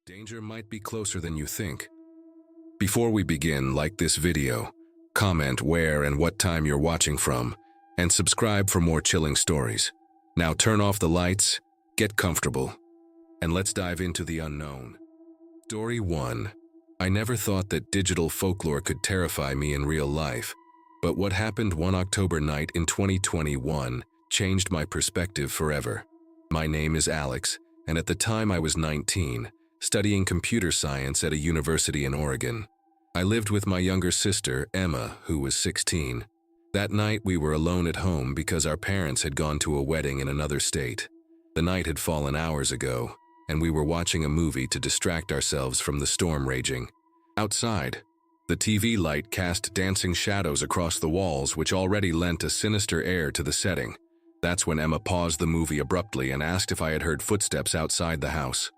Danger might be closer than you think. Before we begin, like this video, comment where and what time you're watching from, and subscribe for more chilling stories. Now turn off the lights, get comfortable, and let's dive into the unknown. Story 1. I never thought that digital folklore could terrify me in real life, but what happened one October night in 2021 changed my perspective forever. My name is Alex, and at the time I was 19, studying computer science at a university in Oregon. I lived with my younger sister, Emma, who was 16. That night we were alone at home because our parents had gone to a wedding in another state. The night had fallen hours ago, and we were watching a movie to distract ourselves from the storm raging. Outside, the TV light cast dancing shadows across the walls, which already lent a sinister air to the setting. That's when Emma paused the movie abruptly and asked if I had heard footsteps outside the house.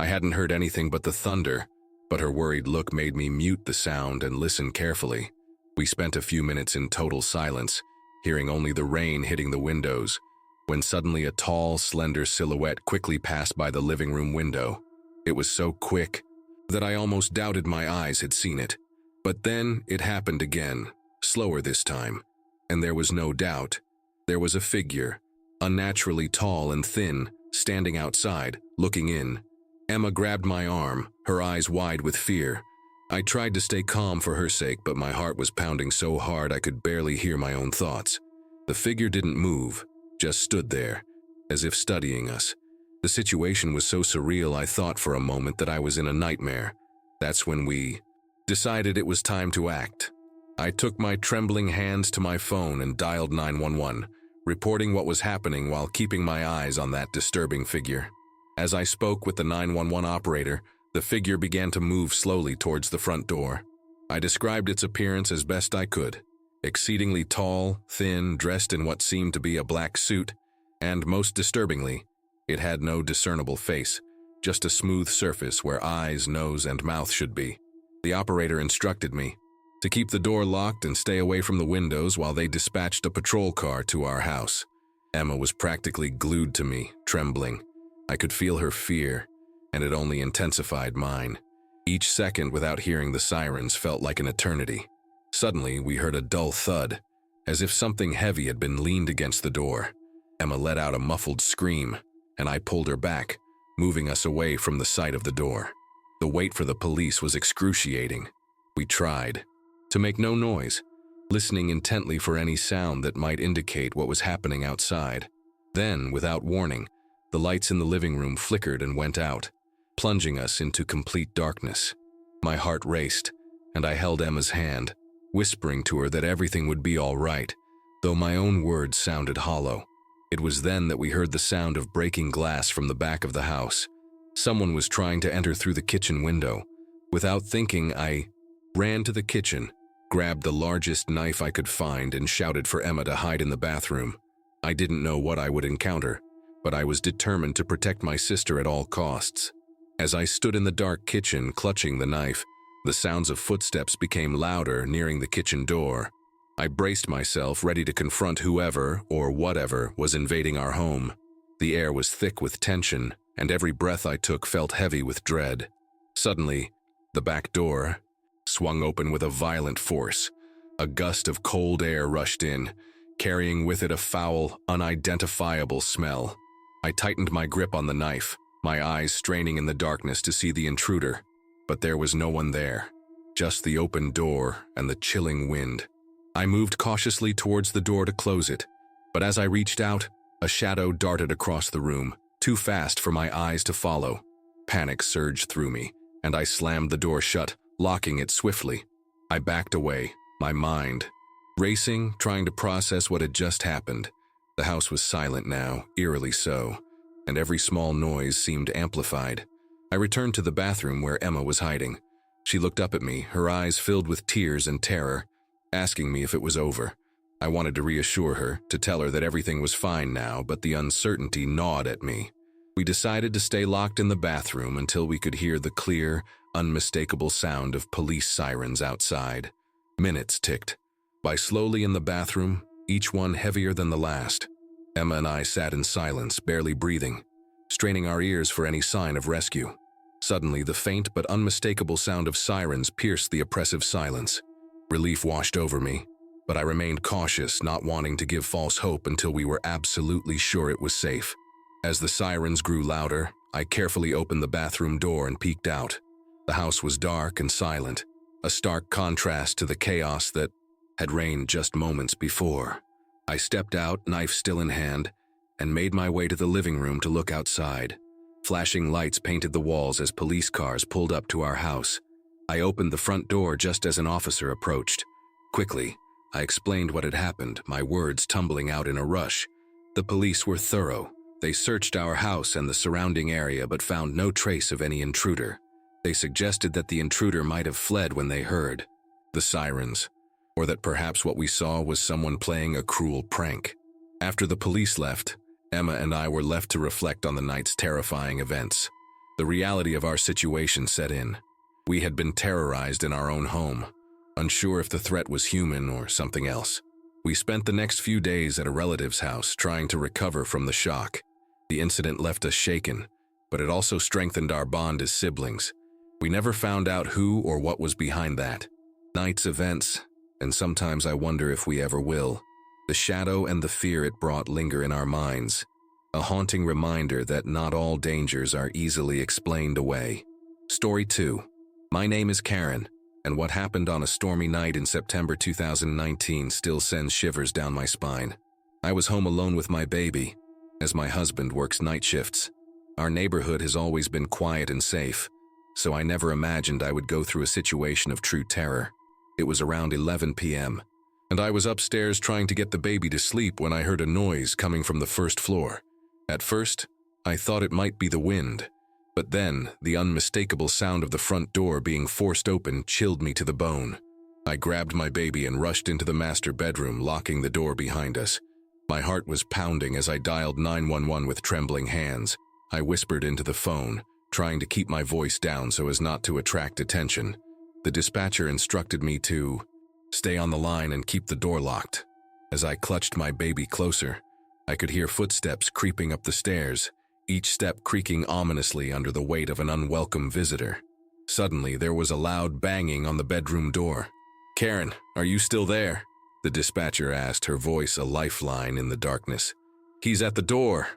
I hadn't heard anything but the thunder, but her worried look made me mute the sound and listen carefully. We spent a few minutes in total silence, hearing only the rain hitting the windows, when suddenly a tall, slender silhouette quickly passed by the living room window. It was so quick that I almost doubted my eyes had seen it. But then it happened again, slower this time, and there was no doubt. There was a figure, unnaturally tall and thin, standing outside, looking in. Emma grabbed my arm, her eyes wide with fear. I tried to stay calm for her sake, but my heart was pounding so hard I could barely hear my own thoughts. The figure didn't move, just stood there, as if studying us. The situation was so surreal I thought for a moment that I was in a nightmare. That's when we decided it was time to act. I took my trembling hands to my phone and dialed 911, reporting what was happening while keeping my eyes on that disturbing figure. As I spoke with the 911 operator, the figure began to move slowly towards the front door. I described its appearance as best I could. Exceedingly tall, thin, dressed in what seemed to be a black suit, and most disturbingly, it had no discernible face, just a smooth surface where eyes, nose, and mouth should be. The operator instructed me to keep the door locked and stay away from the windows while they dispatched a patrol car to our house. Emma was practically glued to me, trembling. I could feel her fear, and it only intensified mine. Each second without hearing the sirens felt like an eternity. Suddenly, we heard a dull thud, as if something heavy had been leaned against the door. Emma let out a muffled scream, and I pulled her back, moving us away from the sight of the door. The wait for the police was excruciating. We tried to make no noise, listening intently for any sound that might indicate what was happening outside. Then, without warning, the lights in the living room flickered and went out, plunging us into complete darkness. My heart raced, and I held Emma's hand, whispering to her that everything would be all right, though my own words sounded hollow. It was then that we heard the sound of breaking glass from the back of the house. Someone was trying to enter through the kitchen window. Without thinking, I ran to the kitchen, grabbed the largest knife I could find, and shouted for Emma to hide in the bathroom. I didn't know what I would encounter, but I was determined to protect my sister at all costs. As I stood in the dark kitchen clutching the knife, the sounds of footsteps became louder nearing the kitchen door. I braced myself, ready to confront whoever or whatever was invading our home. The air was thick with tension, and every breath I took felt heavy with dread. Suddenly, the back door swung open with a violent force. A gust of cold air rushed in, carrying with it a foul, unidentifiable smell. I tightened my grip on the knife, my eyes straining in the darkness to see the intruder. But there was no one there, just the open door and the chilling wind. I moved cautiously towards the door to close it, but as I reached out, a shadow darted across the room, too fast for my eyes to follow. Panic surged through me, and I slammed the door shut, locking it swiftly. I backed away, my mind racing, trying to process what had just happened. The house was silent now, eerily so, and every small noise seemed amplified. I returned to the bathroom where Emma was hiding. She looked up at me, her eyes filled with tears and terror, asking me if it was over. I wanted to reassure her, to tell her that everything was fine now, but the uncertainty gnawed at me. We decided to stay locked in the bathroom until we could hear the clear, unmistakable sound of police sirens outside. Minutes ticked by slowly in the bathroom, each one heavier than the last. Emma and I sat in silence, barely breathing, straining our ears for any sign of rescue. Suddenly, the faint but unmistakable sound of sirens pierced the oppressive silence. Relief washed over me, but I remained cautious, not wanting to give false hope until we were absolutely sure it was safe. As the sirens grew louder, I carefully opened the bathroom door and peeked out. The house was dark and silent, a stark contrast to the chaos that had reigned just moments before. I stepped out, knife still in hand, and made my way to the living room to look outside. Flashing lights painted the walls as police cars pulled up to our house. I opened the front door just as an officer approached. Quickly, I explained what had happened, my words tumbling out in a rush. The police were thorough. They searched our house and the surrounding area but found no trace of any intruder. They suggested that the intruder might have fled when they heard the sirens, or that perhaps what we saw was someone playing a cruel prank. After the police left, Emma and I were left to reflect on the night's terrifying events. The reality of our situation set in. We had been terrorized in our own home, unsure if the threat was human or something else. We spent the next few days at a relative's house trying to recover from the shock. The incident left us shaken, but it also strengthened our bond as siblings. We never found out who or what was behind that night's events, and sometimes I wonder if we ever will. The shadow and the fear it brought linger in our minds, a haunting reminder that not all dangers are easily explained away. Story 2. My name is Karen, and what happened on a stormy night in September 2019 still sends shivers down my spine. I was home alone with my baby, as my husband works night shifts. Our neighborhood has always been quiet and safe, so I never imagined I would go through a situation of true terror. It was around 11 p.m., and I was upstairs trying to get the baby to sleep when I heard a noise coming from the first floor. At first, I thought it might be the wind, but then the unmistakable sound of the front door being forced open chilled me to the bone. I grabbed my baby and rushed into the master bedroom, locking the door behind us. My heart was pounding as I dialed 911 with trembling hands. I whispered into the phone, trying to keep my voice down so as not to attract attention. The dispatcher instructed me to stay on the line and keep the door locked. As I clutched my baby closer, I could hear footsteps creeping up the stairs, each step creaking ominously under the weight of an unwelcome visitor. Suddenly, there was a loud banging on the bedroom door. "Karen, are you still there?" the dispatcher asked, her voice a lifeline in the darkness. "He's at the door,"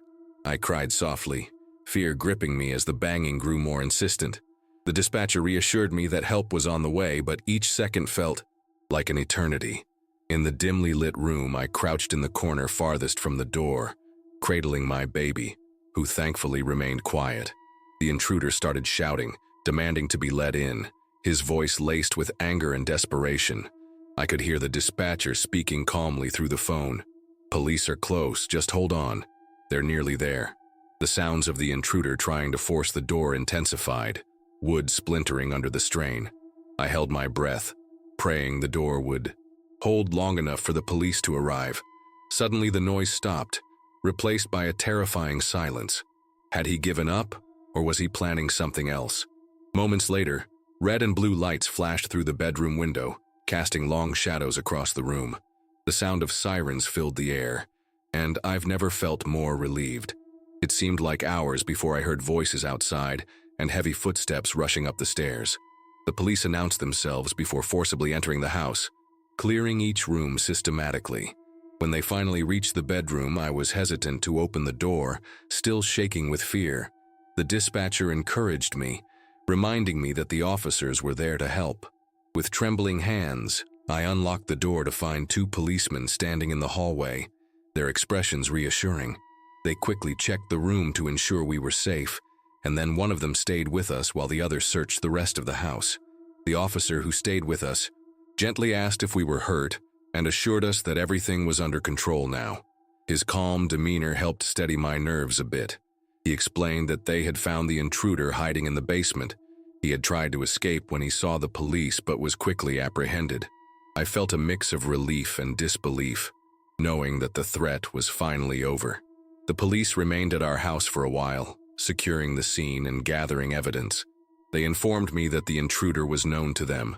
I cried softly, fear gripping me as the banging grew more insistent. The dispatcher reassured me that help was on the way, but each second felt like an eternity. In the dimly lit room, I crouched in the corner farthest from the door, cradling my baby, who thankfully remained quiet. The intruder started shouting, demanding to be let in, his voice laced with anger and desperation. I could hear the dispatcher speaking calmly through the phone. "Police are close, just hold on. They're nearly there." The sounds of the intruder trying to force the door intensified, wood splintering under the strain. I held my breath, praying the door would hold long enough for the police to arrive. Suddenly the noise stopped, replaced by a terrifying silence. Had he given up, or was he planning something else? Moments later, red and blue lights flashed through the bedroom window, casting long shadows across the room. The sound of sirens filled the air, and I've never felt more relieved. It seemed like hours before I heard voices outside and heavy footsteps rushing up the stairs. The police announced themselves before forcibly entering the house, clearing each room systematically. When they finally reached the bedroom, I was hesitant to open the door, still shaking with fear. The dispatcher encouraged me, reminding me that the officers were there to help. With trembling hands, I unlocked the door to find two policemen standing in the hallway, their expressions reassuring. They quickly checked the room to ensure we were safe, and then one of them stayed with us while the other searched the rest of the house. The officer who stayed with us gently asked if we were hurt and assured us that everything was under control now. His calm demeanor helped steady my nerves a bit. He explained that they had found the intruder hiding in the basement. He had tried to escape when he saw the police but was quickly apprehended. I felt a mix of relief and disbelief, knowing that the threat was finally over. The police remained at our house for a while, securing the scene and gathering evidence. They informed me that the intruder was known to them,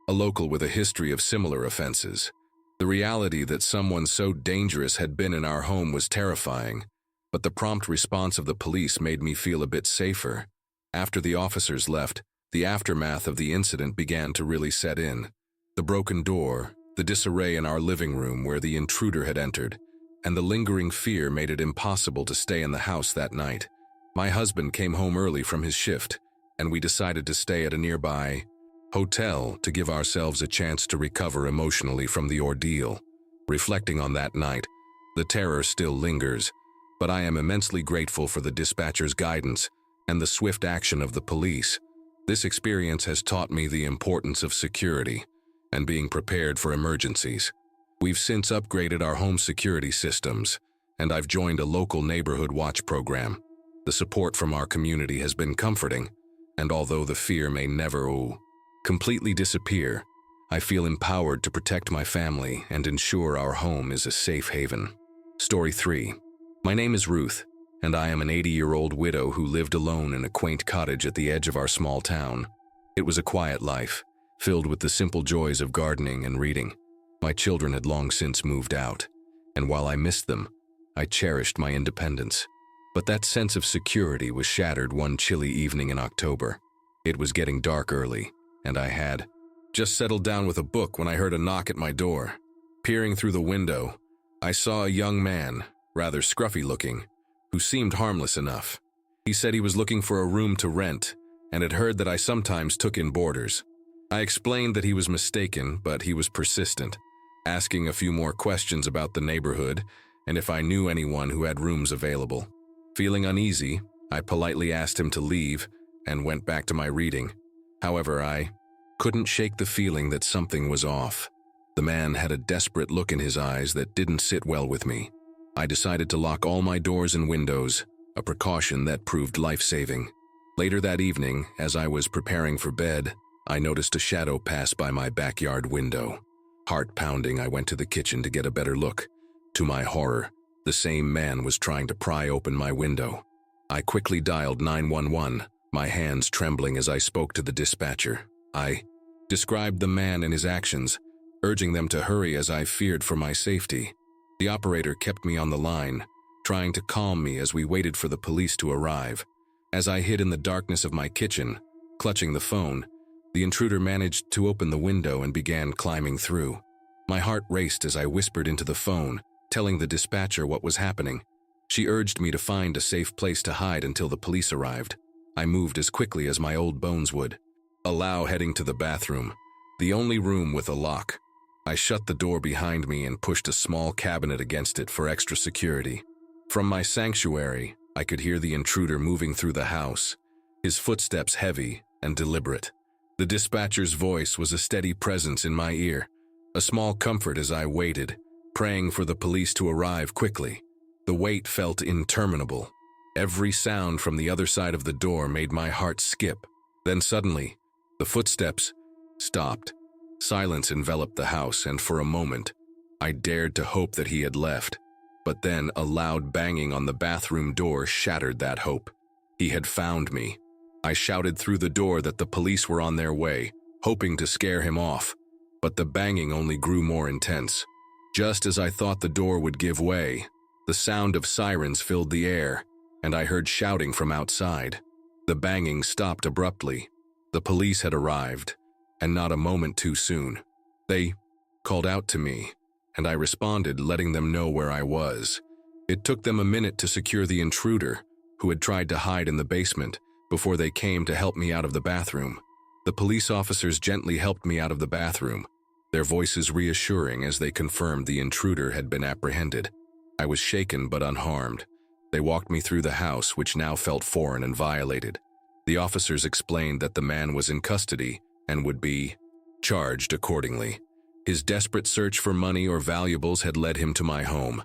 a local with a history of similar offenses. The reality that someone so dangerous had been in our home was terrifying, but the prompt response of the police made me feel a bit safer. After the officers left, the aftermath of the incident began to really set in. The broken door, the disarray in our living room where the intruder had entered, and the lingering fear made it impossible to stay in the house that night. My husband came home early from his shift, and we decided to stay at a nearby hotel to give ourselves a chance to recover emotionally from the ordeal. Reflecting on that night, the terror still lingers, but I am immensely grateful for the dispatcher's guidance and the swift action of the police. This experience has taught me the importance of security and being prepared for emergencies. We've since upgraded our home security systems, and I've joined a local neighborhood watch program. The support from our community has been comforting, and although the fear may never completely disappear, I feel empowered to protect my family and ensure our home is a safe haven. Story 3. My name is Ruth, and I am an 80-year-old widow who lived alone in a quaint cottage at the edge of our small town. It was a quiet life, filled with the simple joys of gardening and reading. My children had long since moved out, and while I missed them, I cherished my independence. But that sense of security was shattered one chilly evening in October. It was getting dark early, and I had just settled down with a book when I heard a knock at my door. Peering through the window, I saw a young man, rather scruffy-looking, who seemed harmless enough. He said he was looking for a room to rent and had heard that I sometimes took in boarders. I explained that he was mistaken, but he was persistent, asking a few more questions about the neighborhood and if I knew anyone who had rooms available. Feeling uneasy, I politely asked him to leave and went back to my reading. However, I couldn't shake the feeling that something was off. The man had a desperate look in his eyes that didn't sit well with me. I decided to lock all my doors and windows, a precaution that proved life-saving. Later that evening, as I was preparing for bed, I noticed a shadow pass by my backyard window. Heart pounding, I went to the kitchen to get a better look. To my horror, the same man was trying to pry open my window. I quickly dialed 911, my hands trembling as I spoke to the dispatcher. I described the man and his actions, urging them to hurry as I feared for my safety. The operator kept me on the line, trying to calm me as we waited for the police to arrive. As I hid in the darkness of my kitchen, clutching the phone, the intruder managed to open the window and began climbing through. My heart raced as I whispered into the phone, telling the dispatcher what was happening. She urged me to find a safe place to hide until the police arrived. I moved as quickly as my old bones would, heading to the bathroom, the only room with a lock. I shut the door behind me and pushed a small cabinet against it for extra security. From my sanctuary, I could hear the intruder moving through the house, his footsteps heavy and deliberate. The dispatcher's voice was a steady presence in my ear, a small comfort as I waited, praying for the police to arrive quickly. The wait felt interminable. Every sound from the other side of the door made my heart skip. Then suddenly, the footsteps stopped. Silence enveloped the house, and for a moment, I dared to hope that he had left. But then a loud banging on the bathroom door shattered that hope. He had found me. I shouted through the door that the police were on their way, hoping to scare him off. But the banging only grew more intense. Just as I thought the door would give way, the sound of sirens filled the air, and I heard shouting from outside. The banging stopped abruptly. The police had arrived, and not a moment too soon. They called out to me, and I responded, letting them know where I was. It took them a minute to secure the intruder, who had tried to hide in the basement, before they came to help me out of the bathroom. The police officers gently helped me out of the bathroom, their voices reassuring as they confirmed the intruder had been apprehended. I was shaken but unharmed. They walked me through the house, which now felt foreign and violated. The officers explained that the man was in custody and would be charged accordingly. His desperate search for money or valuables had led him to my home,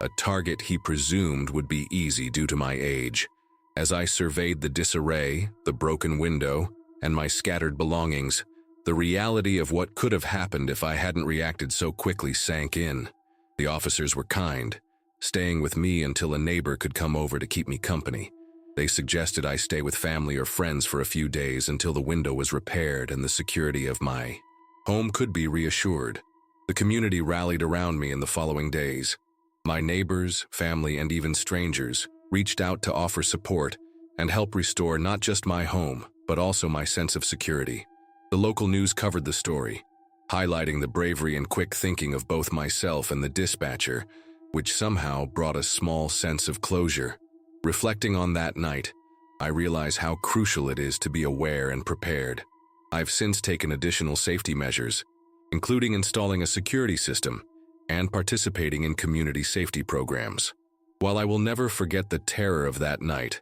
a target he presumed would be easy due to my age. As I surveyed the disarray, the broken window, and my scattered belongings, the reality of what could have happened if I hadn't reacted so quickly sank in. The officers were kind, staying with me until a neighbor could come over to keep me company. They suggested I stay with family or friends for a few days until the window was repaired and the security of my home could be reassured. The community rallied around me in the following days. My neighbors, family, and even strangers reached out to offer support, and help restore not just my home, but also my sense of security. The local news covered the story, highlighting the bravery and quick thinking of both myself and the dispatcher, which somehow brought a small sense of closure. Reflecting on that night, I realize how crucial it is to be aware and prepared. I've since taken additional safety measures, including installing a security system and participating in community safety programs. While I will never forget the terror of that night,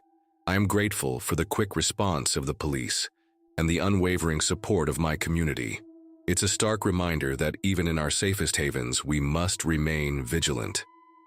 I am grateful for the quick response of the police and the unwavering support of my community. It's a stark reminder that even in our safest havens, we must remain vigilant.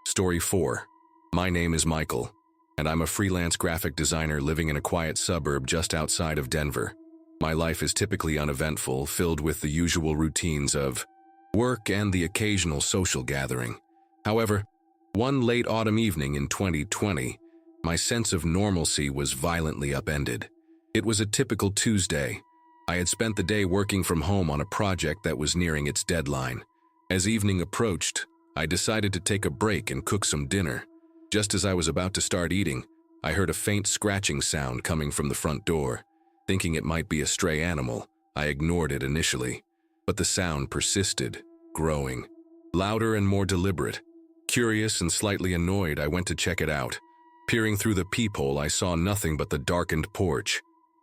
Story 4. My name is Michael, and I'm a freelance graphic designer living in a quiet suburb just outside of Denver. My life is typically uneventful, filled with the usual routines of work and the occasional social gathering. However, one late autumn evening in 2020, my sense of normalcy was violently upended. It was a typical Tuesday. I had spent the day working from home on a project that was nearing its deadline. As evening approached, I decided to take a break and cook some dinner. Just as I was about to start eating, I heard a faint scratching sound coming from the front door. Thinking it might be a stray animal, I ignored it initially. But the sound persisted, growing, louder and more deliberate. Curious and slightly annoyed, I went to check it out. Peering through the peephole, I saw nothing but the darkened porch.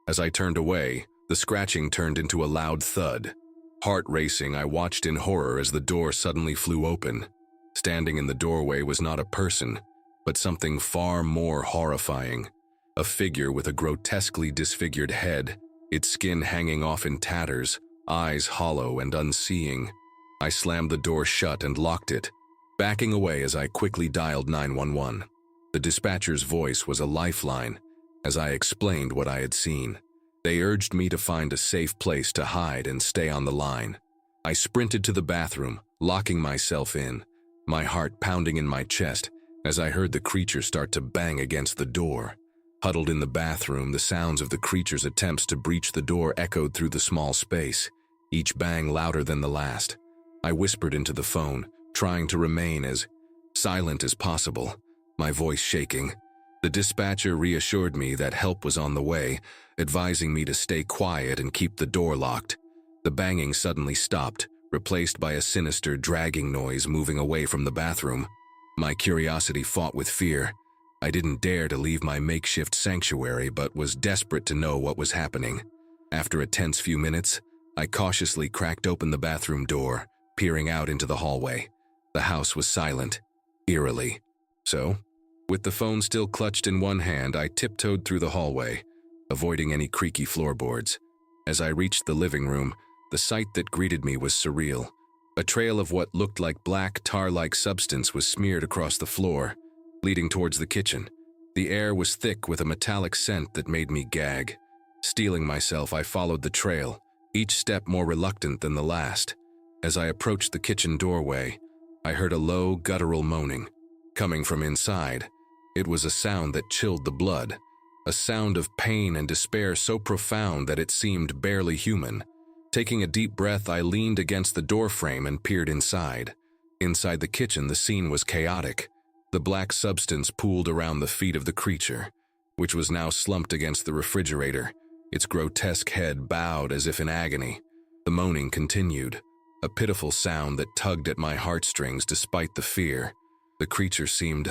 As I turned away, the scratching turned into a loud thud. Heart racing, I watched in horror as the door suddenly flew open. Standing in the doorway was not a person, but something far more horrifying. A figure with a grotesquely disfigured head, its skin hanging off in tatters, eyes hollow and unseeing. I slammed the door shut and locked it, backing away as I quickly dialed 911. The dispatcher's voice was a lifeline as I explained what I had seen. They urged me to find a safe place to hide and stay on the line. I sprinted to the bathroom, locking myself in, my heart pounding in my chest as I heard the creature start to bang against the door. Huddled in the bathroom, the sounds of the creature's attempts to breach the door echoed through the small space, each bang louder than the last. I whispered into the phone, trying to remain as silent as possible, my voice shaking. The dispatcher reassured me that help was on the way, advising me to stay quiet and keep the door locked. The banging suddenly stopped, replaced by a sinister dragging noise moving away from the bathroom. My curiosity fought with fear. I didn't dare to leave my makeshift sanctuary, but was desperate to know what was happening. After a tense few minutes, I cautiously cracked open the bathroom door, peering out into the hallway. The house was silent, eerily. So, with the phone still clutched in one hand, I tiptoed through the hallway, avoiding any creaky floorboards. As I reached the living room, the sight that greeted me was surreal. A trail of what looked like black, tar-like substance was smeared across the floor, leading towards the kitchen. The air was thick with a metallic scent that made me gag. Steeling myself, I followed the trail, each step more reluctant than the last. As I approached the kitchen doorway, I heard a low, guttural moaning. Coming from inside, it was a sound that chilled the blood, a sound of pain and despair so profound that it seemed barely human. Taking a deep breath, I leaned against the doorframe and peered inside. Inside the kitchen, the scene was chaotic. The black substance pooled around the feet of the creature, which was now slumped against the refrigerator, its grotesque head bowed as if in agony. The moaning continued, a pitiful sound that tugged at my heartstrings despite the fear. The creature seemed,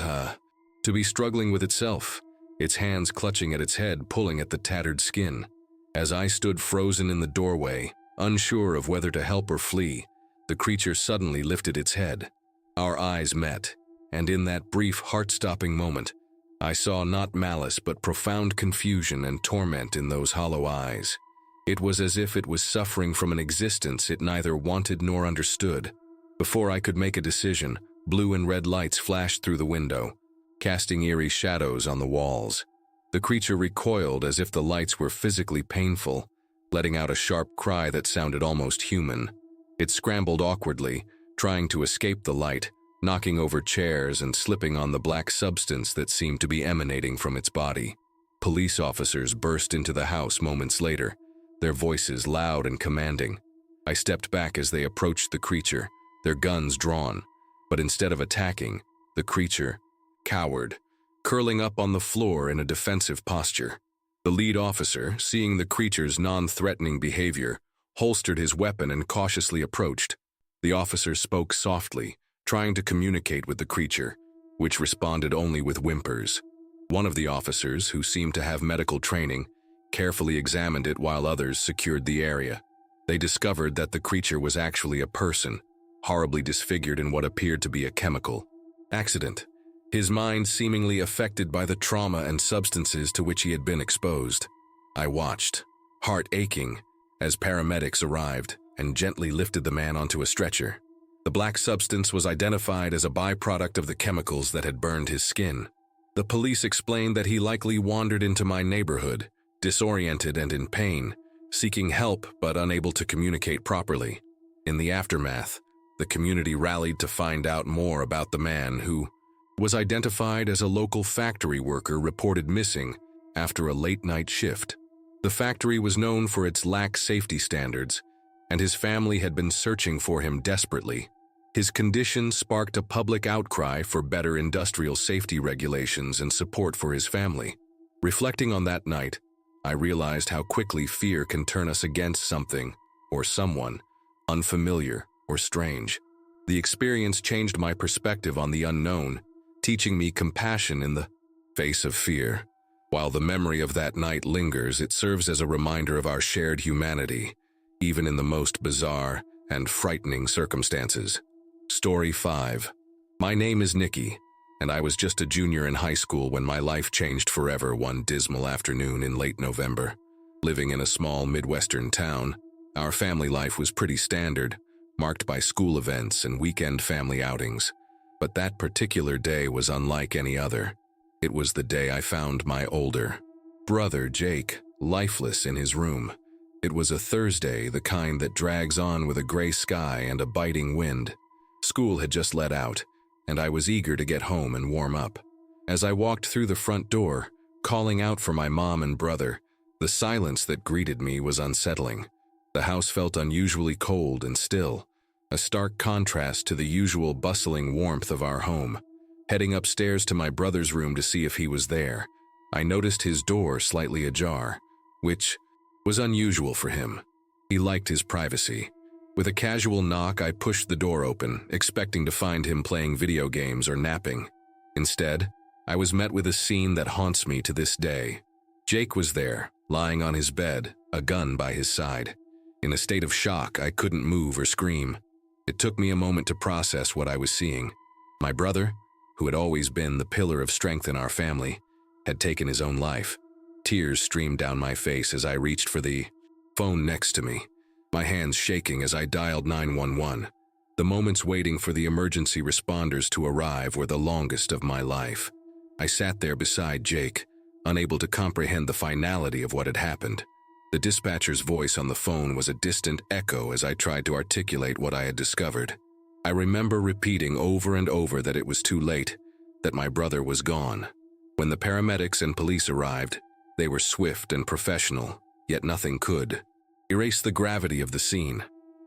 to be struggling with itself, its hands clutching at its head, pulling at the tattered skin. As I stood frozen in the doorway, unsure of whether to help or flee, the creature suddenly lifted its head. Our eyes met, and in that brief, heart-stopping moment, I saw not malice but profound confusion and torment in those hollow eyes. It was as if it was suffering from an existence it neither wanted nor understood. Before I could make a decision, blue and red lights flashed through the window, casting eerie shadows on the walls. The creature recoiled as if the lights were physically painful, letting out a sharp cry that sounded almost human. It scrambled awkwardly, trying to escape the light, knocking over chairs and slipping on the black substance that seemed to be emanating from its body. Police officers burst into the house moments later, their voices loud and commanding. I stepped back as they approached the creature, their guns drawn, but instead of attacking, the creature cowered, curling up on the floor in a defensive posture. The lead officer, seeing the creature's non-threatening behavior, holstered his weapon and cautiously approached. The officer spoke softly, trying to communicate with the creature, which responded only with whimpers. One of the officers, who seemed to have medical training, carefully examined it while others secured the area. They discovered that the creature was actually a person, horribly disfigured in what appeared to be a chemical accident, his mind seemingly affected by the trauma and substances to which he had been exposed. I watched, heart aching, as paramedics arrived and gently lifted the man onto a stretcher. The black substance was identified as a byproduct of the chemicals that had burned his skin. The police explained that he likely wandered into my neighborhood, disoriented and in pain, seeking help but unable to communicate properly. In the aftermath, the community rallied to find out more about the man who was identified as a local factory worker reported missing after a late-night shift. The factory was known for its lax safety standards, and his family had been searching for him desperately. His condition sparked a public outcry for better industrial safety regulations and support for his family. Reflecting on that night, I realized how quickly fear can turn us against something or someone unfamiliar or strange. The experience changed my perspective on the unknown, teaching me compassion in the face of fear. While the memory of that night lingers, it serves as a reminder of our shared humanity, even in the most bizarre and frightening circumstances. Story 5. My name is Nikki, and I was just a junior in high school when my life changed forever one dismal afternoon in late November. Living in a small Midwestern town, our family life was pretty standard, marked by school events and weekend family outings. But that particular day was unlike any other. It was the day I found my older brother, Jake, lifeless in his room. It was a Thursday, the kind that drags on with a gray sky and a biting wind. School had just let out, and I was eager to get home and warm up. As I walked through the front door, calling out for my mom and brother, the silence that greeted me was unsettling. The house felt unusually cold and still, a stark contrast to the usual bustling warmth of our home. Heading upstairs to my brother's room to see if he was there, I noticed his door slightly ajar, which was unusual for him. He liked his privacy. With a casual knock, I pushed the door open, expecting to find him playing video games or napping. Instead, I was met with a scene that haunts me to this day. Jake was there, lying on his bed, a gun by his side. In a state of shock, I couldn't move or scream. It took me a moment to process what I was seeing. My brother, who had always been the pillar of strength in our family, had taken his own life. Tears streamed down my face as I reached for the phone next to me, my hands shaking as I dialed 911. The moments waiting for the emergency responders to arrive were the longest of my life. I sat there beside Jake, unable to comprehend the finality of what had happened. The dispatcher's voice on the phone was a distant echo as I tried to articulate what I had discovered. I remember repeating over and over that it was too late, that my brother was gone. When the paramedics and police arrived, they were swift and professional, yet nothing could erase the gravity of the scene.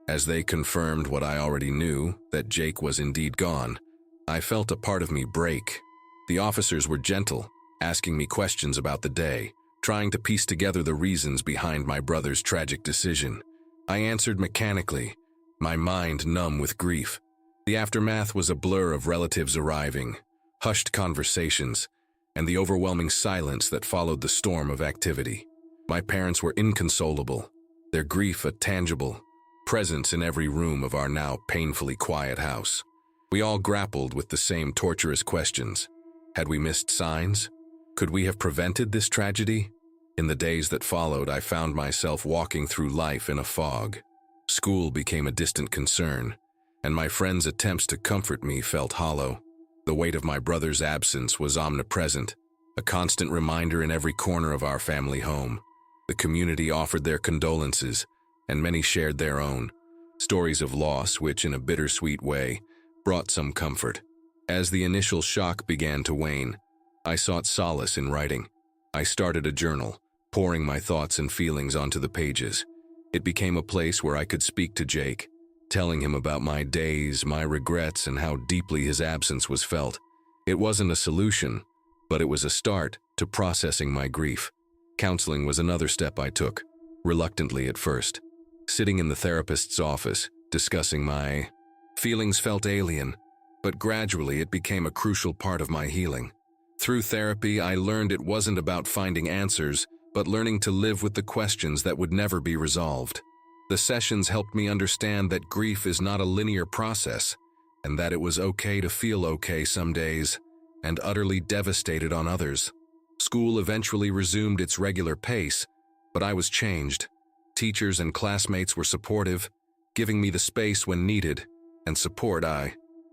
As they confirmed what I already knew, that Jake was indeed gone, I felt a part of me break. The officers were gentle, asking me questions about the day, trying to piece together the reasons behind my brother's tragic decision. I answered mechanically, my mind numb with grief. The aftermath was a blur of relatives arriving, hushed conversations, and the overwhelming silence that followed the storm of activity. My parents were inconsolable, their grief a tangible presence in every room of our now painfully quiet house. We all grappled with the same torturous questions. Had we missed signs? Could we have prevented this tragedy? In the days that followed, I found myself walking through life in a fog. School became a distant concern, and my friends' attempts to comfort me felt hollow. The weight of my brother's absence was omnipresent, a constant reminder in every corner of our family home. The community offered their condolences, and many shared their own stories of loss, which, in a bittersweet way, brought some comfort. As the initial shock began to wane, I sought solace in writing. I started a journal, pouring my thoughts and feelings onto the pages. It became a place where I could speak to Jake, telling him about my days, my regrets, and how deeply his absence was felt. It wasn't a solution, but it was a start to processing my grief. Counseling was another step I took, reluctantly at first. Sitting in the therapist's office, discussing my feelings felt alien, but gradually it became a crucial part of my healing. Through therapy, I learned it wasn't about finding answers, but learning to live with the questions that would never be resolved. The sessions helped me understand that grief is not a linear process, and that it was okay to feel okay some days, and utterly devastated on others. School eventually resumed its regular pace, but I was changed. Teachers and classmates were supportive, giving me the space when needed, and support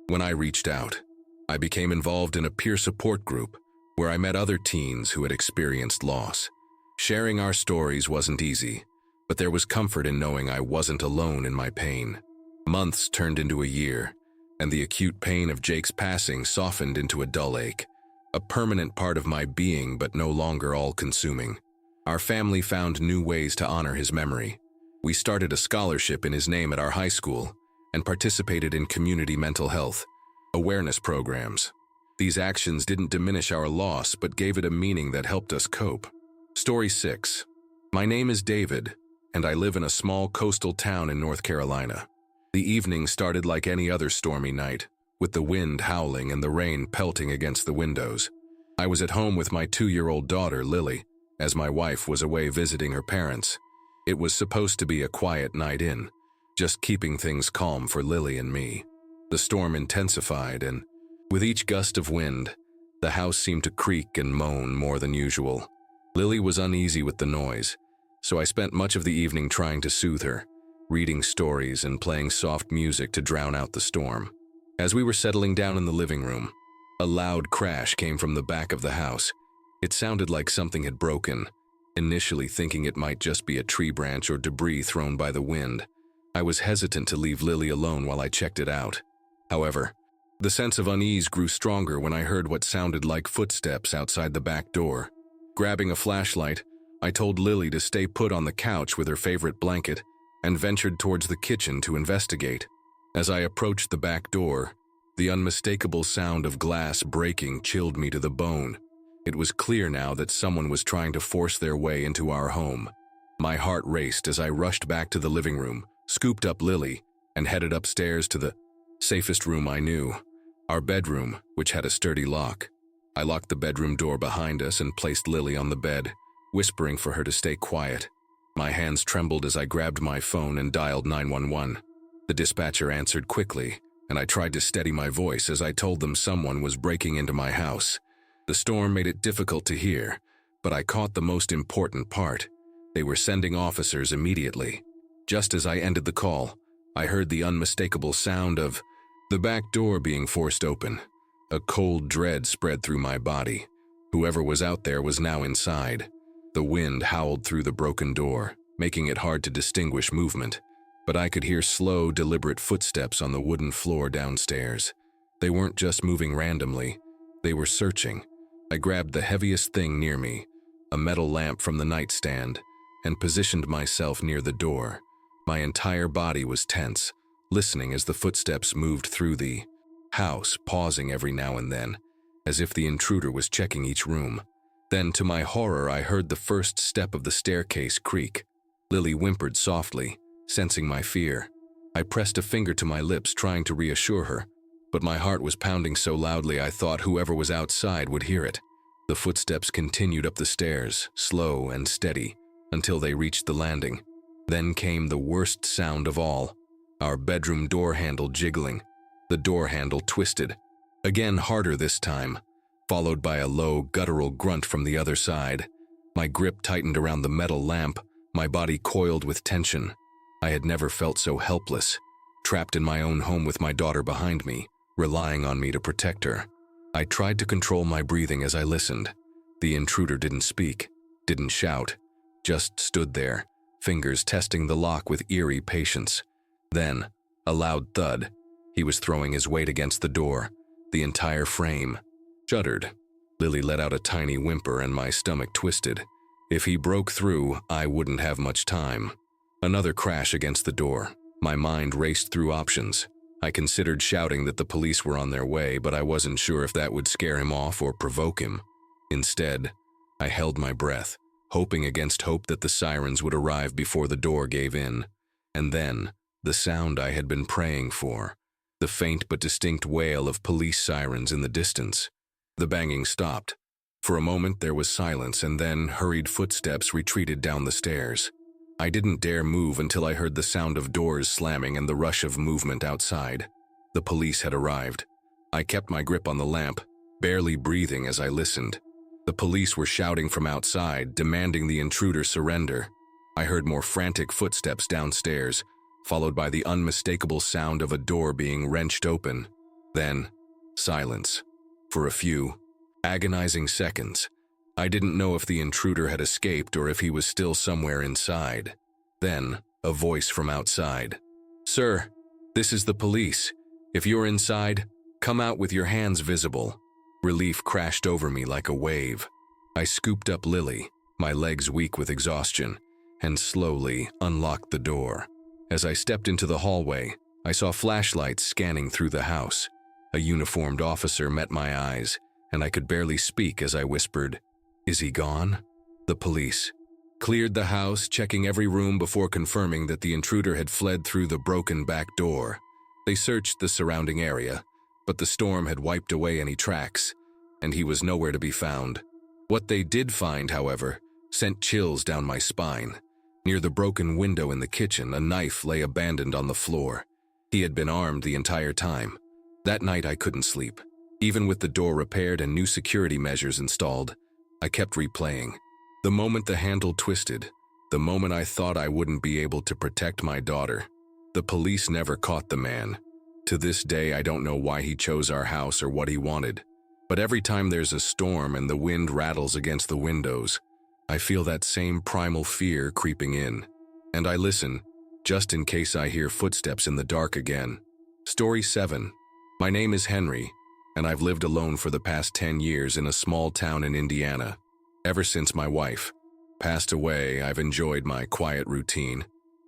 when I reached out. I became involved in a peer support group, where I met other teens who had experienced loss. Sharing our stories wasn't easy, but there was comfort in knowing I wasn't alone in my pain. Months turned into a year, and the acute pain of Jake's passing softened into a dull ache, a permanent part of my being but no longer all-consuming. Our family found new ways to honor his memory. We started a scholarship in his name at our high school and participated in community mental health awareness programs. These actions didn't diminish our loss but gave it a meaning that helped us cope. Story 6. My name is David, and I live in a small coastal town in North Carolina. The evening started like any other stormy night, with the wind howling and the rain pelting against the windows. I was at home with my 2-year-old daughter, Lily, as my wife was away visiting her parents. It was supposed to be a quiet night in, just keeping things calm for Lily and me. The storm intensified, and with each gust of wind, the house seemed to creak and moan more than usual. Lily was uneasy with the noise, so I spent much of the evening trying to soothe her, reading stories and playing soft music to drown out the storm. As we were settling down in the living room, a loud crash came from the back of the house. It sounded like something had broken, initially thinking it might just be a tree branch or debris thrown by the wind. I was hesitant to leave Lily alone while I checked it out. However, the sense of unease grew stronger when I heard what sounded like footsteps outside the back door. Grabbing a flashlight, I told Lily to stay put on the couch with her favorite blanket and ventured towards the kitchen to investigate. As I approached the back door, the unmistakable sound of glass breaking chilled me to the bone. It was clear now that someone was trying to force their way into our home. My heart raced as I rushed back to the living room, scooped up Lily, and headed upstairs to the safest room I knew, our bedroom, which had a sturdy lock. I locked the bedroom door behind us and placed Lily on the bed, whispering for her to stay quiet. My hands trembled as I grabbed my phone and dialed 911. The dispatcher answered quickly, and I tried to steady my voice as I told them someone was breaking into my house. The storm made it difficult to hear, but I caught the most important part. They were sending officers immediately. Just as I ended the call, I heard the unmistakable sound of the back door being forced open. A cold dread spread through my body. Whoever was out there was now inside. The wind howled through the broken door, making it hard to distinguish movement, but I could hear slow, deliberate footsteps on the wooden floor downstairs. They weren't just moving randomly, they were searching. I grabbed the heaviest thing near me, a metal lamp from the nightstand, and positioned myself near the door. My entire body was tense, listening as the footsteps moved through the house, pausing every now and then, as if the intruder was checking each room. Then, to my horror, I heard the first step of the staircase creak. Lily whimpered softly, sensing my fear. I pressed a finger to my lips, trying to reassure her, but my heart was pounding so loudly I thought whoever was outside would hear it. The footsteps continued up the stairs, slow and steady, until they reached the landing. Then came the worst sound of all, our bedroom door handle jiggling. The door handle twisted, again harder this time, followed by a low, guttural grunt from the other side. My grip tightened around the metal lamp, my body coiled with tension. I had never felt so helpless, trapped in my own home with my daughter behind me, relying on me to protect her. I tried to control my breathing as I listened. The intruder didn't speak, didn't shout, just stood there, fingers testing the lock with eerie patience. Then, a loud thud. He was throwing his weight against the door. The entire frame shuddered. Lily let out a tiny whimper and my stomach twisted. If he broke through, I wouldn't have much time. Another crash against the door. My mind raced through options. I considered shouting that the police were on their way, but I wasn't sure if that would scare him off or provoke him. Instead, I held my breath, hoping against hope that the sirens would arrive before the door gave in. And then, the sound I had been praying for, the faint but distinct wail of police sirens in the distance. The banging stopped. For a moment there was silence, and then hurried footsteps retreated down the stairs. I didn't dare move until I heard the sound of doors slamming and the rush of movement outside. The police had arrived. I kept my grip on the lamp, barely breathing as I listened. The police were shouting from outside, demanding the intruder surrender. I heard more frantic footsteps downstairs, followed by the unmistakable sound of a door being wrenched open. Then, silence. For a few agonizing seconds. I didn't know if the intruder had escaped or if he was still somewhere inside. Then, a voice from outside. "Sir, this is the police. If you're inside, come out with your hands visible." Relief crashed over me like a wave. I scooped up Lily, my legs weak with exhaustion, and slowly unlocked the door. As I stepped into the hallway, I saw flashlights scanning through the house. A uniformed officer met my eyes, and I could barely speak as I whispered, "Is he gone?" The police cleared the house, checking every room before confirming that the intruder had fled through the broken back door. They searched the surrounding area, but the storm had wiped away any tracks, and he was nowhere to be found. What they did find, however, sent chills down my spine. Near the broken window in the kitchen, a knife lay abandoned on the floor. He had been armed the entire time. That night I couldn't sleep. Even with the door repaired and new security measures installed, I kept replaying. The moment the handle twisted, the moment I thought I wouldn't be able to protect my daughter. The police never caught the man. To this day, I don't know why he chose our house or what he wanted. But every time there's a storm and the wind rattles against the windows, I feel that same primal fear creeping in. And I listen, just in case I hear footsteps in the dark again. Story 7. My name is Henry, and I've lived alone for the past 10 years in a small town in Indiana. Ever since my wife passed away, I've enjoyed my quiet routine,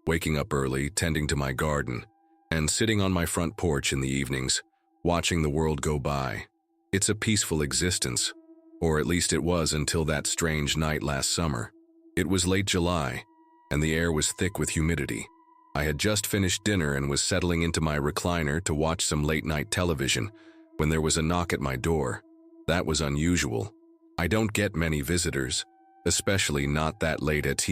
waking up early, tending to my garden, and sitting on my front porch in the evenings, watching the world go by. It's a peaceful existence, or at least it was until that strange night last summer. It was late July, and the air was thick with humidity. I had just finished dinner and was settling into my recliner to watch some late-night television when there was a knock at my door. That was unusual. I don't get many visitors, especially not that late at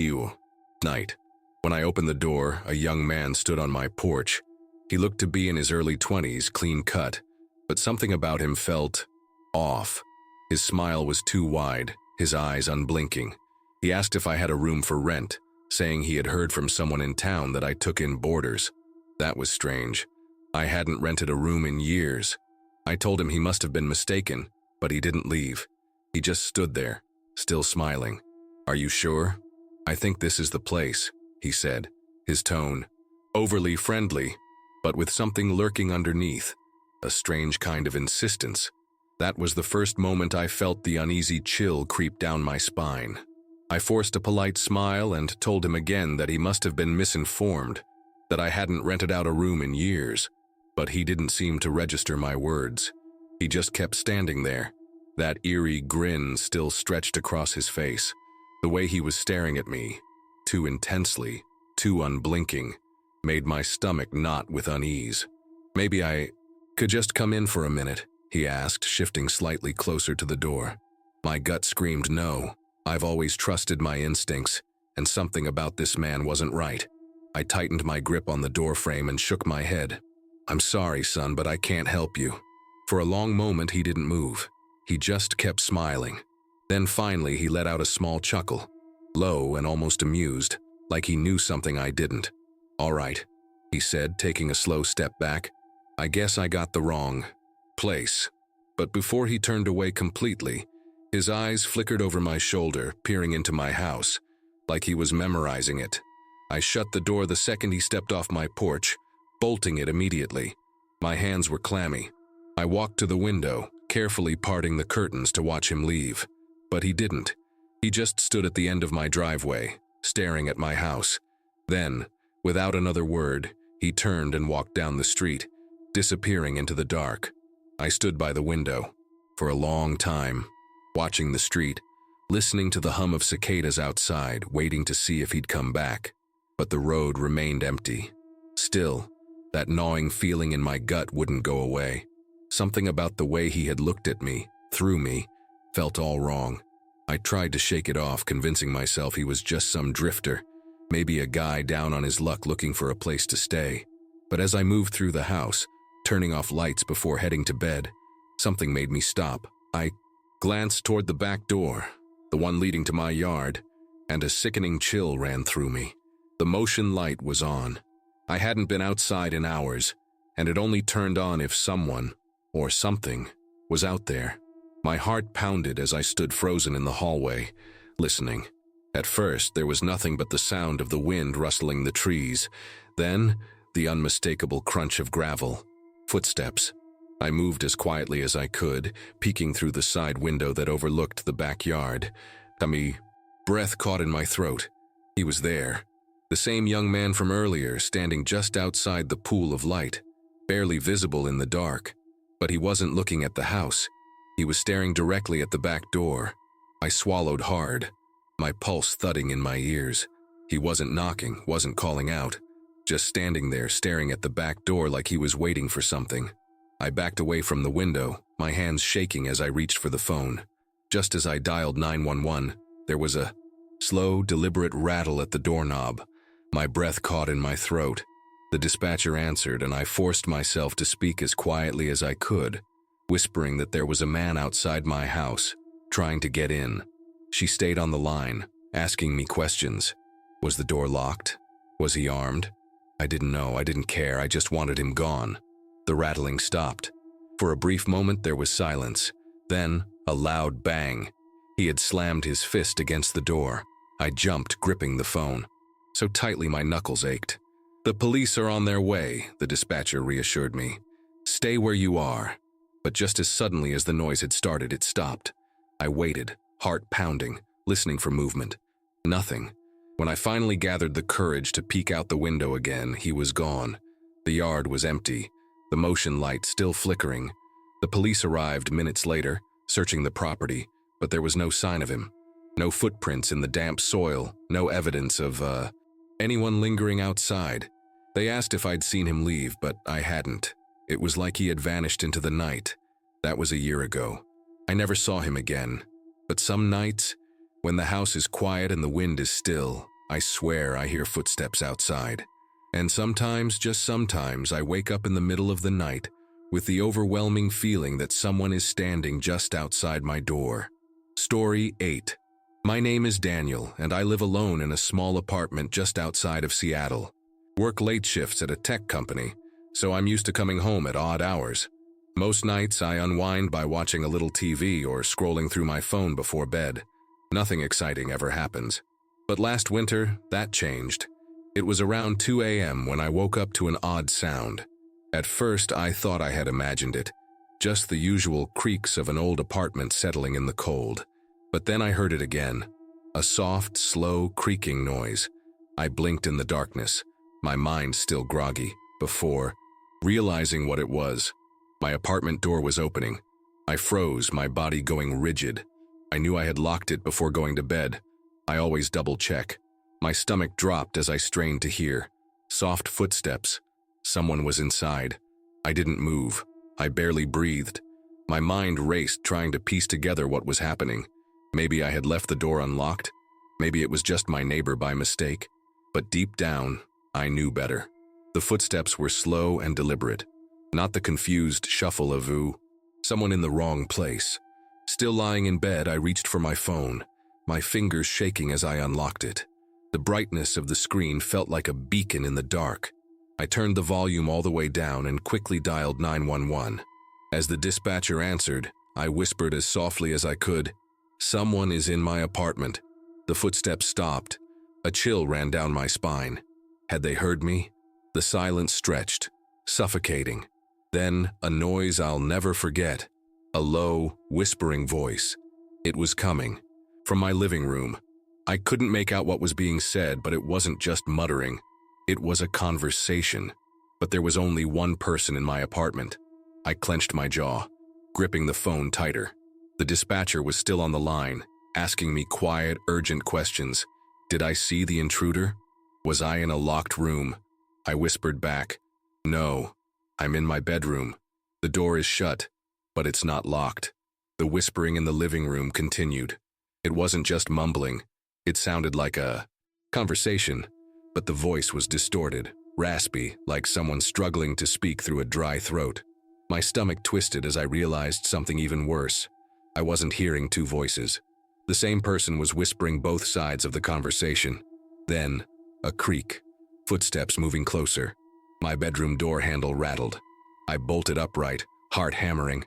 night. When I opened the door, a young man stood on my porch. He looked to be in his early 20s, clean-cut, but something about him felt off. His smile was too wide, his eyes unblinking. He asked if I had a room for rent, saying he had heard from someone in town that I took in boarders. That was strange. I hadn't rented a room in years. I told him he must have been mistaken, but he didn't leave. He just stood there, still smiling. "Are you sure?" "I think this is the place," he said, his tone overly friendly, but with something lurking underneath, a strange kind of insistence. That was the first moment I felt the uneasy chill creep down my spine. I forced a polite smile and told him again that he must have been misinformed, that I hadn't rented out a room in years, but he didn't seem to register my words. He just kept standing there, that eerie grin still stretched across his face. The way he was staring at me, too intensely, too unblinking, made my stomach knot with unease. "Maybe I could just come in for a minute," he asked, shifting slightly closer to the door. My gut screamed no. I've always trusted my instincts, and something about this man wasn't right. I tightened my grip on the doorframe and shook my head. "I'm sorry, son, but I can't help you." For a long moment he didn't move. He just kept smiling. Then finally he let out a small chuckle, low and almost amused, like he knew something I didn't. "All right," he said, taking a slow step back. "I guess I got the wrong place." But before he turned away completely, his eyes flickered over my shoulder, peering into my house, like he was memorizing it. I shut the door the second he stepped off my porch, bolting it immediately. My hands were clammy. I walked to the window, carefully parting the curtains to watch him leave. But he didn't. He just stood at the end of my driveway, staring at my house. Then, without another word, he turned and walked down the street, disappearing into the dark. I stood by the window for a long time, watching the street, listening to the hum of cicadas outside, waiting to see if he'd come back. But the road remained empty. Still, that gnawing feeling in my gut wouldn't go away. Something about the way he had looked at me, through me, felt all wrong. I tried to shake it off, convincing myself he was just some drifter, maybe a guy down on his luck looking for a place to stay. But as I moved through the house, turning off lights before heading to bed, something made me stop. I glanced toward the back door, the one leading to my yard, and a sickening chill ran through me. The motion light was on. I hadn't been outside in hours, and it only turned on if someone, or something, was out there. My heart pounded as I stood frozen in the hallway, listening. At first, there was nothing but the sound of the wind rustling the trees. Then, the unmistakable crunch of gravel. Footsteps. I moved as quietly as I could, peeking through the side window that overlooked the backyard. Breath caught in my throat. He was there. The same young man from earlier, standing just outside the pool of light, barely visible in the dark. But he wasn't looking at the house. He was staring directly at the back door. I swallowed hard, my pulse thudding in my ears. He wasn't knocking, wasn't calling out, just standing there staring at the back door like he was waiting for something. I backed away from the window, my hands shaking as I reached for the phone. Just as I dialed 911, there was a slow, deliberate rattle at the doorknob. My breath caught in my throat. The dispatcher answered, and I forced myself to speak as quietly as I could, whispering that there was a man outside my house, trying to get in. She stayed on the line, asking me questions. Was the door locked? Was he armed? I didn't know, I didn't care, I just wanted him gone. The rattling stopped. For a brief moment there was silence. Then, a loud bang. He had slammed his fist against the door. I jumped, gripping the phone. So tightly my knuckles ached. "The police are on their way," the dispatcher reassured me. "Stay where you are." But just as suddenly as the noise had started, it stopped. I waited, heart pounding, listening for movement. Nothing. When I finally gathered the courage to peek out the window again, he was gone. The yard was empty, the motion light still flickering. The police arrived minutes later, searching the property, but there was no sign of him. No footprints in the damp soil, no evidence of, anyone lingering outside. They asked if I'd seen him leave, but I hadn't. It was like he had vanished into the night. That was a year ago. I never saw him again. But some nights, when the house is quiet and the wind is still, I swear I hear footsteps outside. And sometimes, just sometimes, I wake up in the middle of the night with the overwhelming feeling that someone is standing just outside my door. Story 8. My name is Daniel, and I live alone in a small apartment just outside of Seattle. Work late shifts at a tech company, so I'm used to coming home at odd hours. Most nights I unwind by watching a little TV or scrolling through my phone before bed. Nothing exciting ever happens. But last winter, that changed. It was around 2 a.m. when I woke up to an odd sound. At first, I thought I had imagined it, just the usual creaks of an old apartment settling in the cold. But then I heard it again, a soft, slow creaking noise. I blinked in the darkness, my mind still groggy, before realizing what it was. My apartment door was opening. I froze, my body going rigid. I knew I had locked it before going to bed. I always double-check. My stomach dropped as I strained to hear. Soft footsteps. Someone was inside. I didn't move. I barely breathed. My mind raced, trying to piece together what was happening. Maybe I had left the door unlocked. Maybe it was just my neighbor by mistake. But deep down, I knew better. The footsteps were slow and deliberate. Not the confused shuffle of someone in the wrong place. Still lying in bed, I reached for my phone, my fingers shaking as I unlocked it. The brightness of the screen felt like a beacon in the dark. I turned the volume all the way down and quickly dialed 911. As the dispatcher answered, I whispered as softly as I could, "Someone is in my apartment." The footsteps stopped. A chill ran down my spine. Had they heard me? The silence stretched, suffocating. Then, a noise I'll never forget. A low, whispering voice. It was coming. From my living room. I couldn't make out what was being said, but it wasn't just muttering. It was a conversation. But there was only one person in my apartment. I clenched my jaw, gripping the phone tighter. The dispatcher was still on the line, asking me quiet, urgent questions. Did I see the intruder? Was I in a locked room? I whispered back, "No, I'm in my bedroom. The door is shut, but it's not locked." The whispering in the living room continued. It wasn't just mumbling. It sounded like a conversation, but the voice was distorted, raspy, like someone struggling to speak through a dry throat. My stomach twisted as I realized something even worse. I wasn't hearing two voices. The same person was whispering both sides of the conversation. Then, a creak, footsteps moving closer. My bedroom door handle rattled. I bolted upright, heart hammering.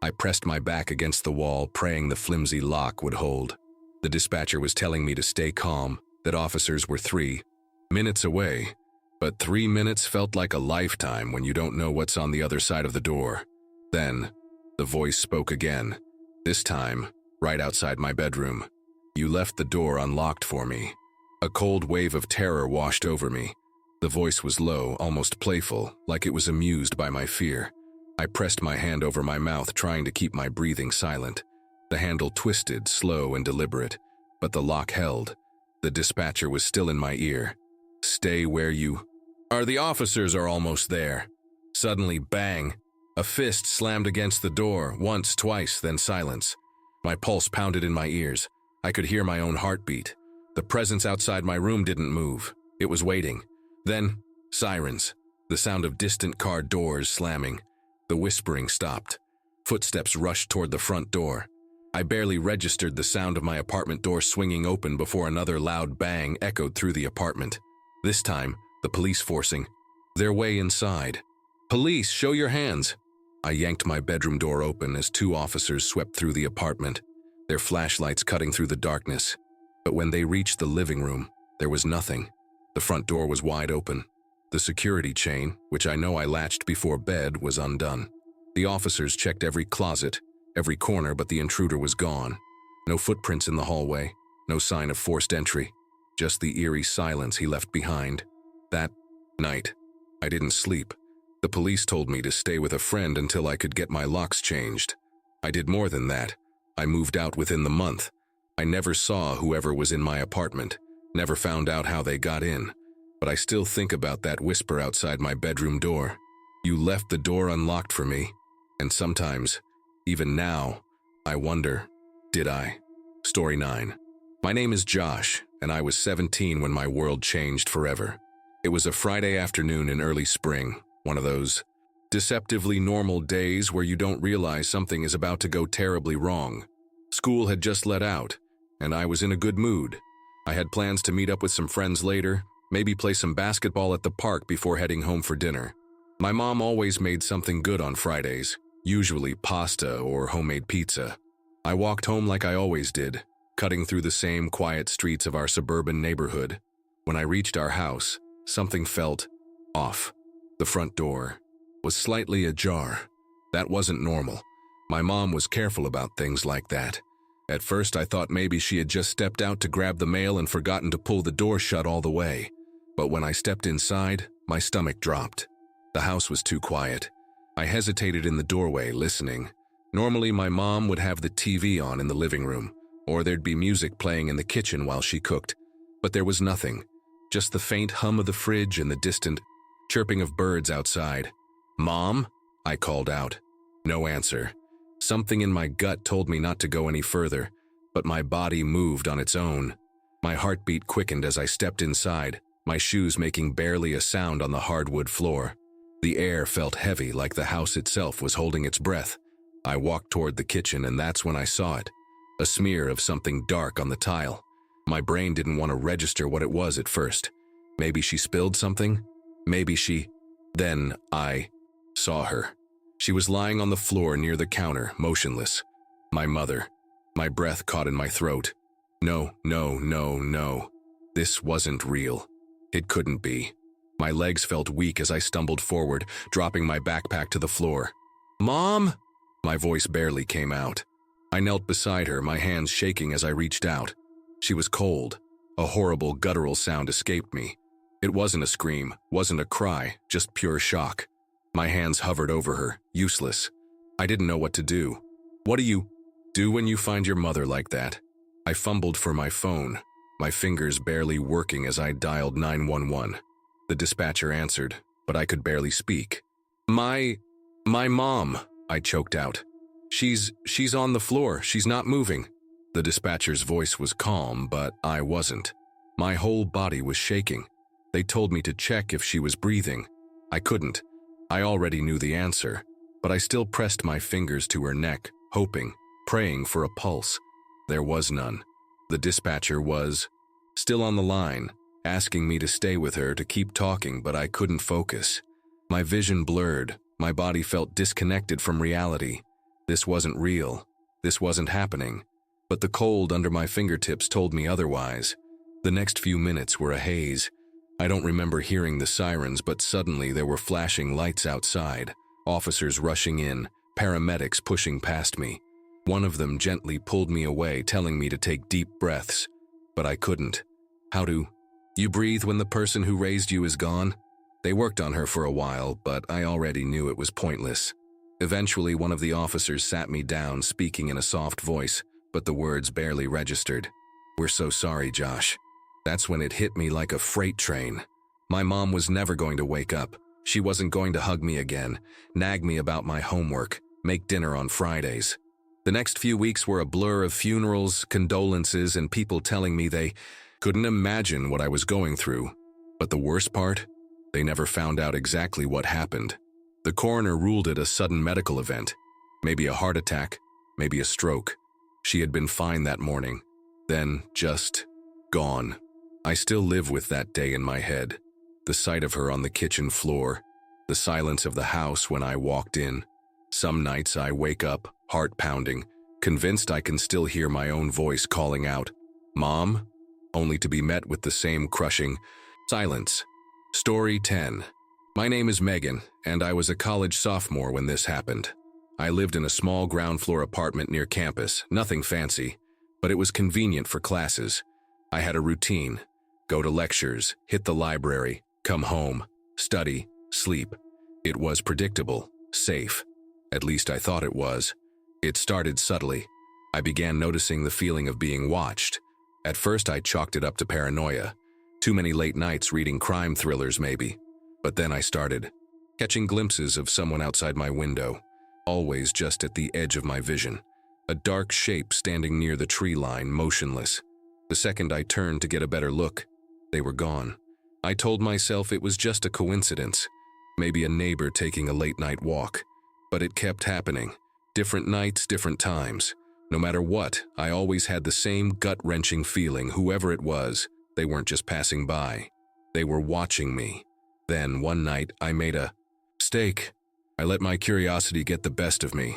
I pressed my back against the wall, praying the flimsy lock would hold. The dispatcher was telling me to stay calm, that officers were 3 minutes away. But 3 minutes felt like a lifetime when you don't know what's on the other side of the door. Then, the voice spoke again, this time, right outside my bedroom. "You left the door unlocked for me." A cold wave of terror washed over me. The voice was low, almost playful, like it was amused by my fear. I pressed my hand over my mouth, trying to keep my breathing silent. The handle twisted, slow and deliberate, but the lock held. The dispatcher was still in my ear. "Stay where you are. The officers are almost there." Suddenly, bang! A fist slammed against the door, once, twice, then silence. My pulse pounded in my ears. I could hear my own heartbeat. The presence outside my room didn't move. It was waiting. Then, sirens. The sound of distant car doors slamming. The whispering stopped. Footsteps rushed toward the front door. I barely registered the sound of my apartment door swinging open before another loud bang echoed through the apartment. This time, the police forcing their way inside. "Police, show your hands!" I yanked my bedroom door open as 2 officers swept through the apartment, their flashlights cutting through the darkness. But when they reached the living room, there was nothing. The front door was wide open. The security chain, which I know I latched before bed, was undone. The officers checked every closet, every corner, but the intruder was gone. No footprints in the hallway, no sign of forced entry, just the eerie silence he left behind. That night, I didn't sleep. The police told me to stay with a friend until I could get my locks changed. I did more than that. I moved out within the month. I never saw whoever was in my apartment, never found out how they got in. But I still think about that whisper outside my bedroom door. "You left the door unlocked for me." And sometimes, even now, I wonder, did I? Story 9. My name is Josh, and I was 17 when my world changed forever. It was a Friday afternoon in early spring, one of those deceptively normal days where you don't realize something is about to go terribly wrong. School had just let out, and I was in a good mood. I had plans to meet up with some friends later, maybe play some basketball at the park before heading home for dinner. My mom always made something good on Fridays, usually pasta or homemade pizza. I walked home like I always did, cutting through the same quiet streets of our suburban neighborhood. When I reached our house, something felt off. The front door was slightly ajar. That wasn't normal. My mom was careful about things like that. At first, I thought maybe she had just stepped out to grab the mail and forgotten to pull the door shut all the way. But when I stepped inside, my stomach dropped. The house was too quiet. I hesitated in the doorway, listening. Normally, my mom would have the TV on in the living room, or there'd be music playing in the kitchen while she cooked. But there was nothing, just the faint hum of the fridge and the distant chirping of birds outside. "Mom?" I called out. No answer. Something in my gut told me not to go any further, but my body moved on its own. My heartbeat quickened as I stepped inside, my shoes making barely a sound on the hardwood floor. The air felt heavy, like the house itself was holding its breath. I walked toward the kitchen, and that's when I saw it. A smear of something dark on the tile. My brain didn't want to register what it was at first. Maybe she spilled something? Maybe she... Then I saw her. She was lying on the floor near the counter, motionless. My mother. My breath caught in my throat. No, no, no, no. This wasn't real. It couldn't be. My legs felt weak as I stumbled forward, dropping my backpack to the floor. "Mom?" My voice barely came out. I knelt beside her, my hands shaking as I reached out. She was cold. A horrible, guttural sound escaped me. It wasn't a scream, wasn't a cry, just pure shock. My hands hovered over her, useless. I didn't know what to do. What do you do when you find your mother like that? I fumbled for my phone, my fingers barely working as I dialed 911. The dispatcher answered, but I could barely speak. My mom, I choked out. She's on the floor. She's not moving. The dispatcher's voice was calm, but I wasn't. My whole body was shaking. They told me to check if she was breathing. I couldn't. I already knew the answer, but I still pressed my fingers to her neck, hoping, praying for a pulse. There was none. The dispatcher was still on the line, asking me to stay with her to keep talking, but I couldn't focus. My vision blurred. My body felt disconnected from reality. This wasn't real. This wasn't happening. But the cold under my fingertips told me otherwise. The next few minutes were a haze. I don't remember hearing the sirens, but suddenly there were flashing lights outside, officers rushing in, paramedics pushing past me. One of them gently pulled me away, telling me to take deep breaths. But I couldn't. How do you breathe when the person who raised you is gone? They worked on her for a while, but I already knew it was pointless. Eventually, one of the officers sat me down, speaking in a soft voice, but the words barely registered. "We're so sorry, Josh." That's when it hit me like a freight train. My mom was never going to wake up. She wasn't going to hug me again, nag me about my homework, make dinner on Fridays. The next few weeks were a blur of funerals, condolences, and people telling me they couldn't imagine what I was going through. But the worst part? They never found out exactly what happened. The coroner ruled it a sudden medical event. Maybe a heart attack, maybe a stroke. She had been fine that morning, then just gone. I still live with that day in my head. The sight of her on the kitchen floor, the silence of the house when I walked in. Some nights I wake up, heart pounding, convinced I can still hear my own voice calling out, "Mom?" only to be met with the same crushing silence. Story 10. My name is Megan, and I was a college sophomore when this happened. I lived in a small ground floor apartment near campus, nothing fancy, but it was convenient for classes. I had a routine: go to lectures, hit the library, come home, study, sleep. It was predictable, safe. At least I thought it was. It started subtly. I began noticing the feeling of being watched. At first I chalked it up to paranoia. Too many late nights reading crime thrillers maybe. But then I started catching glimpses of someone outside my window, always just at the edge of my vision. A dark shape standing near the tree line, motionless. The second I turned to get a better look, they were gone. I told myself it was just a coincidence, maybe a neighbor taking a late-night walk. But it kept happening. Different nights, different times. No matter what, I always had the same gut-wrenching feeling. Whoever it was, they weren't just passing by. They were watching me. Then, one night, I made a mistake. I let my curiosity get the best of me.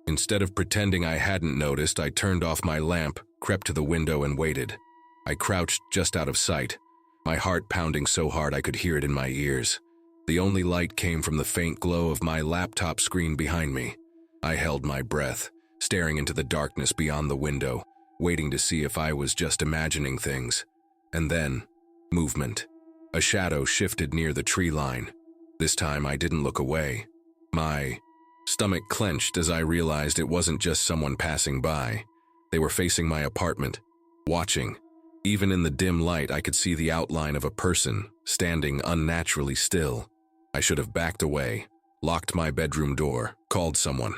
Instead of pretending I hadn't noticed, I turned off my lamp, crept to the window, and waited. I crouched just out of sight, my heart pounding so hard I could hear it in my ears. The only light came from the faint glow of my laptop screen behind me. I held my breath, staring into the darkness beyond the window, waiting to see if I was just imagining things. And then, movement. A shadow shifted near the tree line. This time I didn't look away. My stomach clenched as I realized it wasn't just someone passing by. They were facing my apartment, watching. Even in the dim light, I could see the outline of a person, standing unnaturally still. I should have backed away, locked my bedroom door, called someone,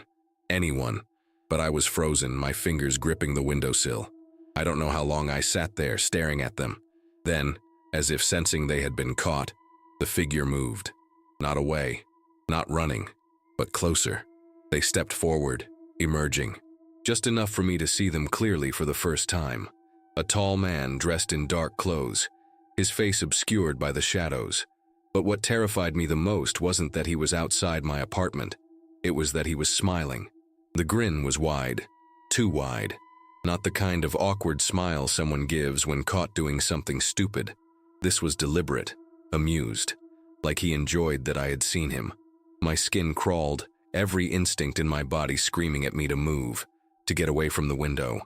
anyone, but I was frozen, my fingers gripping the windowsill. I don't know how long I sat there staring at them. Then, as if sensing they had been caught, the figure moved. Not away, not running, but closer. They stepped forward, emerging, just enough for me to see them clearly for the first time. A tall man dressed in dark clothes, his face obscured by the shadows. But what terrified me the most wasn't that he was outside my apartment. It was that he was smiling. The grin was wide, too wide. Not the kind of awkward smile someone gives when caught doing something stupid. This was deliberate, amused, like he enjoyed that I had seen him. My skin crawled, every instinct in my body screaming at me to move, to get away from the window.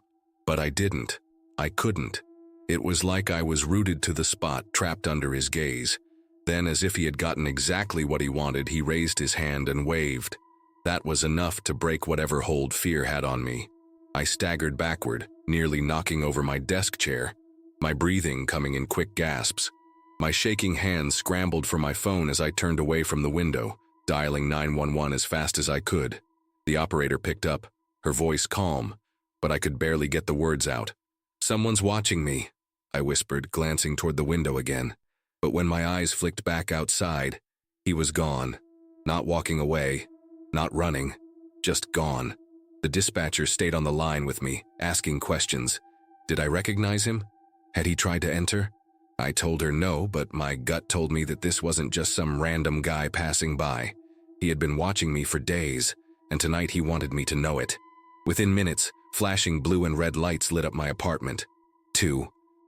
But I didn't. I couldn't. It was like I was rooted to the spot, trapped under his gaze. Then, as if he had gotten exactly what he wanted, he raised his hand and waved. That was enough to break whatever hold fear had on me. I staggered backward, nearly knocking over my desk chair, my breathing coming in quick gasps. My shaking hands scrambled for my phone as I turned away from the window, dialing 911 as fast as I could. The operator picked up, her voice calm, but I could barely get the words out. "Someone's watching me," I whispered, glancing toward the window again. But when my eyes flicked back outside, he was gone. Not walking away, not running, just gone. The dispatcher stayed on the line with me, asking questions. Did I recognize him? Had he tried to enter? I told her no, but my gut told me that this wasn't just some random guy passing by. He had been watching me for days, and tonight he wanted me to know it. Within minutes, flashing blue and red lights lit up my apartment. 2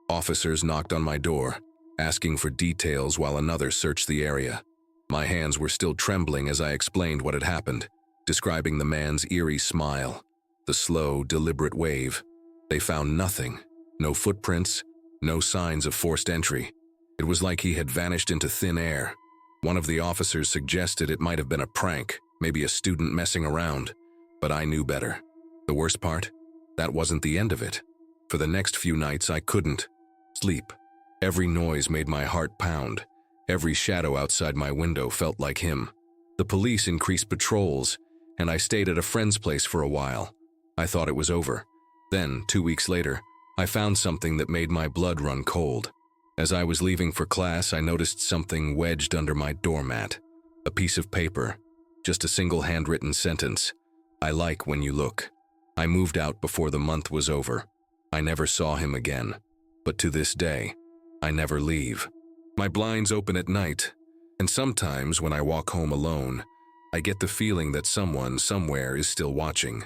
officers knocked on my door, asking for details while another searched the area. My hands were still trembling as I explained what had happened, describing the man's eerie smile, the slow, deliberate wave. They found nothing, no footprints, no signs of forced entry. It was like he had vanished into thin air. One of the officers suggested it might have been a prank, maybe a student messing around, but I knew better. The worst part? That wasn't the end of it. For the next few nights, I couldn't sleep. Every noise made my heart pound. Every shadow outside my window felt like him. The police increased patrols, and I stayed at a friend's place for a while. I thought it was over. Then, 2 weeks later, I found something that made my blood run cold. As I was leaving for class, I noticed something wedged under my doormat. A piece of paper, just a single handwritten sentence. "I like when you look." I moved out before the month was over. I never saw him again. But to this day, I never leave. My blinds open at night, and sometimes when I walk home alone, I get the feeling that someone somewhere is still watching.